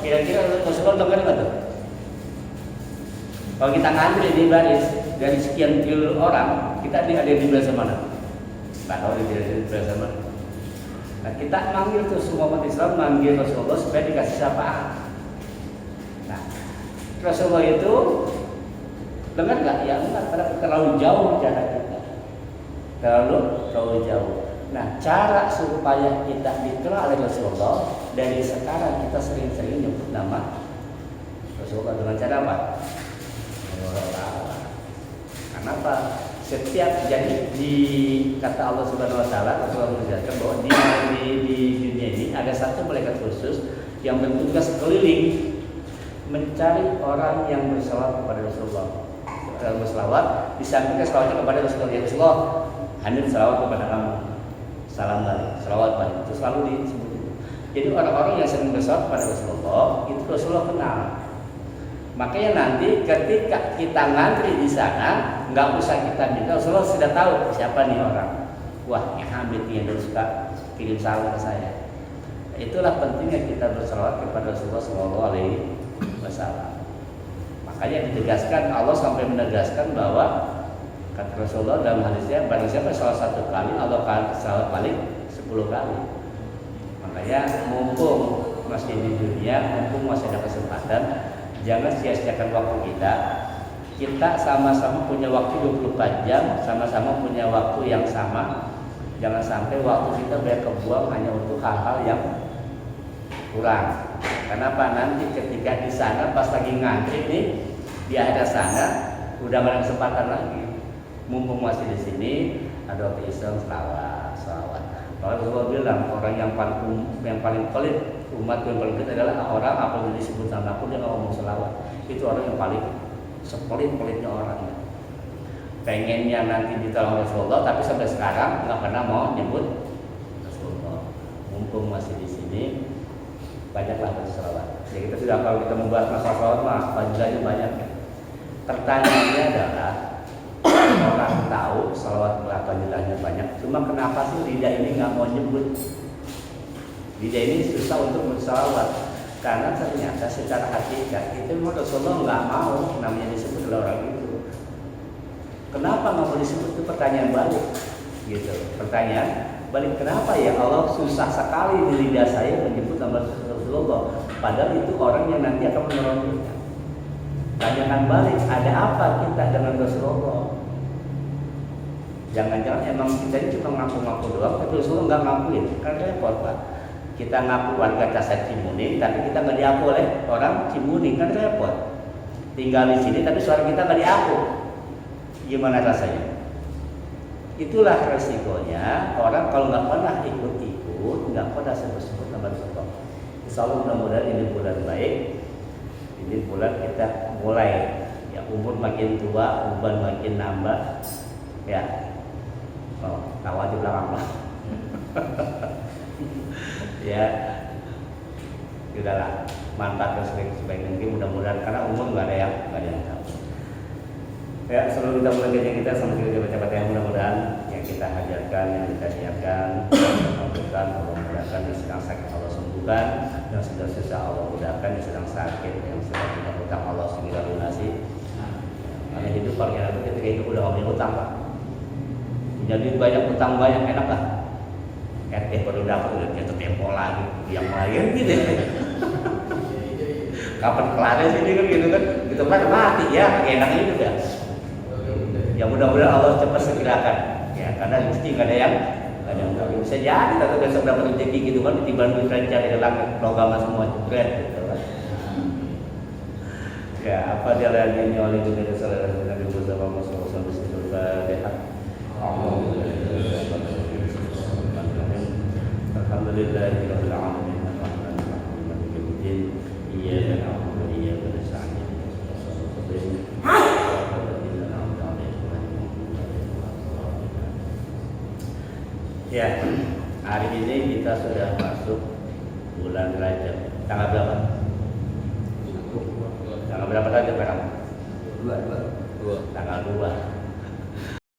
Kira-kira Rasulullah dengar nggak tuh? Kalau kita ngantri di baris dari sekian triliun orang, kita ada di belah mana? Nggak tahu di belah mana. Nah, kita manggil tuh semua umat Islam, manggil Rasulullah supaya dikasih syafaat. Nah, Rasulullah itu dengar nggak? Ya enggak, karena terlalu jauh jarak kita, terlalu jauh. Nah, cara supaya kita dikenal oleh Rasulullah, dari sekarang kita sering-sering nyebut nama Rasulullah dengan cara apa? Kenapa? Setiap jadi di kata Allah Subhanahu Wa Taala, Rasulullah menjelaskan bahwa di dunia ini ada satu malaikat khusus yang bertugas keliling mencari orang yang berselawat kepada Rasulullah. Dalam berselawat disampaikan selawatnya kepada Rasulullah. Ya Rasulullah, Hamid selawat kepada kamu. Salam balik, selawat balik. Itu selalu disebut itu. Jadi orang-orang yang sering berselawat kepada Rasulullah itu Rasulullah kenal. Makanya nanti ketika kita ngantri di sana, nggak usah kita minta, Rasulullah sudah tahu siapa nih orang. Wah, ini Hamid yang suka kirim salam ke saya. Itulah pentingnya kita berselawat kepada Rasulullah Shallallahu Alaihi Wasallam. Makanya ditegaskan, Allah sampai menegaskan bahwa kata Rasulullah dalam hadisnya, barang siapa salah satu kali, Allah akan salawat balik 10 kali. Makanya mumpung masih di dunia, mumpung masih ada kesempatan, jangan sia-siakan waktu kita. Kita sama-sama punya waktu 24 jam, sama-sama punya waktu yang sama. Jangan sampai waktu kita banyak kebuang hanya untuk hal-hal yang kurang. Kenapa? Nanti ketika di sana pas lagi ngantri nih di akhir sana udah gak ada kesempatan lagi. Mumpung masih di sini ada waktu Islam selawat. Kalau Rasulullah bilang orang yang paling pelit, umat yang paling pelit adalah orang apabila disebut nama pun dia nggak ngomong selawat. Itu orang yang paling sepelit-pelitnya orang. Pengennya nanti ditolong Rasulullah, tapi sampai sekarang nggak pernah mau nyebut Rasulullah. Mumpung masih di sini, banyaklah berselawat. Jadi kita sudah, kalau kita membahas masalah selawat mah fadilahnya banyak. Pertanyaannya adalah, orang tahu selawat fadilahnya banyak, cuma kenapa sih lidah ini nggak mau nyebut? Lidah ini susah untuk berselawat. Karena ternyata secara hakikat itu memang Rasulullah nggak mau namanya disebut oleh orang itu. Kenapa nggak mau disebut? Itu pertanyaan balik, gitu. Pertanyaan balik, kenapa ya Allah susah sekali di lidah saya menyebut nama Rasulullah, padahal itu orang yang nanti akan menolongnya. Tanyakan balik, ada apa kita dengan Rasulullah? Jangan-jangan emang kita ini cuma ngaku-ngaku doang, tapi Rasulullah nggak ngakuin, kan repot Pak. Kita ngaku warga Casar Cimuning, tapi kita nggak diaku oleh orang Cimuning, kan repot. Tinggal di sini, tapi suara kita nggak diaku. Gimana rasanya? Itulah resikonya orang kalau nggak pernah ikut-ikut, nggak pernah sebut-sebut nama Rasulullah. Insya Allah mudah-mudahan ini bulan baik. Ini bulan kita mulai, ya umur makin tua, uban makin nambah, ya. Oh, tawa di belakang lah. Ya, sudahlah, manfaatkan sebaik mungkin, mudah-mudahan karena umur nggak ada yang tahu. Ya, sebelum kita mulai kajian kita, sama kita baca-baca yang mudah-mudahan yang kita hajarkan, yang kita siapkan, Allah mudahkan, yang sedang sakit Allah sembuhkan, yang sedang susah Allah mudahkan, yang sedang sakit, yang sedang punya hutang Allah segera lunasi. Karena hidup paling enak itu ketika hidup udah nggak punya hutang Pak. Jadi banyak hutang banyak enak lah. RT baru dapat udah jatuh tempo lagi, yang lain gitu. Kapan kelarnya sih ini kan gitu kan? Gitu kan mati ya, enaknya juga. Ya mudah-mudahan Allah cepat segerakan. Ya karena mesti nggak ada yang tahu. Bisa jadi atau besok dapat rezeki gitu kan, ditiban duit lancar di langit, logam semua jebret gitu kan. Ya apa dia lagi oleh dunia saudara Nabi Muhammad SAW Al-Fatihah. Alhamdulillahirabbil alamin arrahmanir rahim maliki yaumiddin iyyaka na'budu wa iyyaka nasta'in Ya, hari ini kita sudah masuk bulan Rajab. Tanggal berapa? Tanggal berapa tadi Pak? 2. Tanggal 2.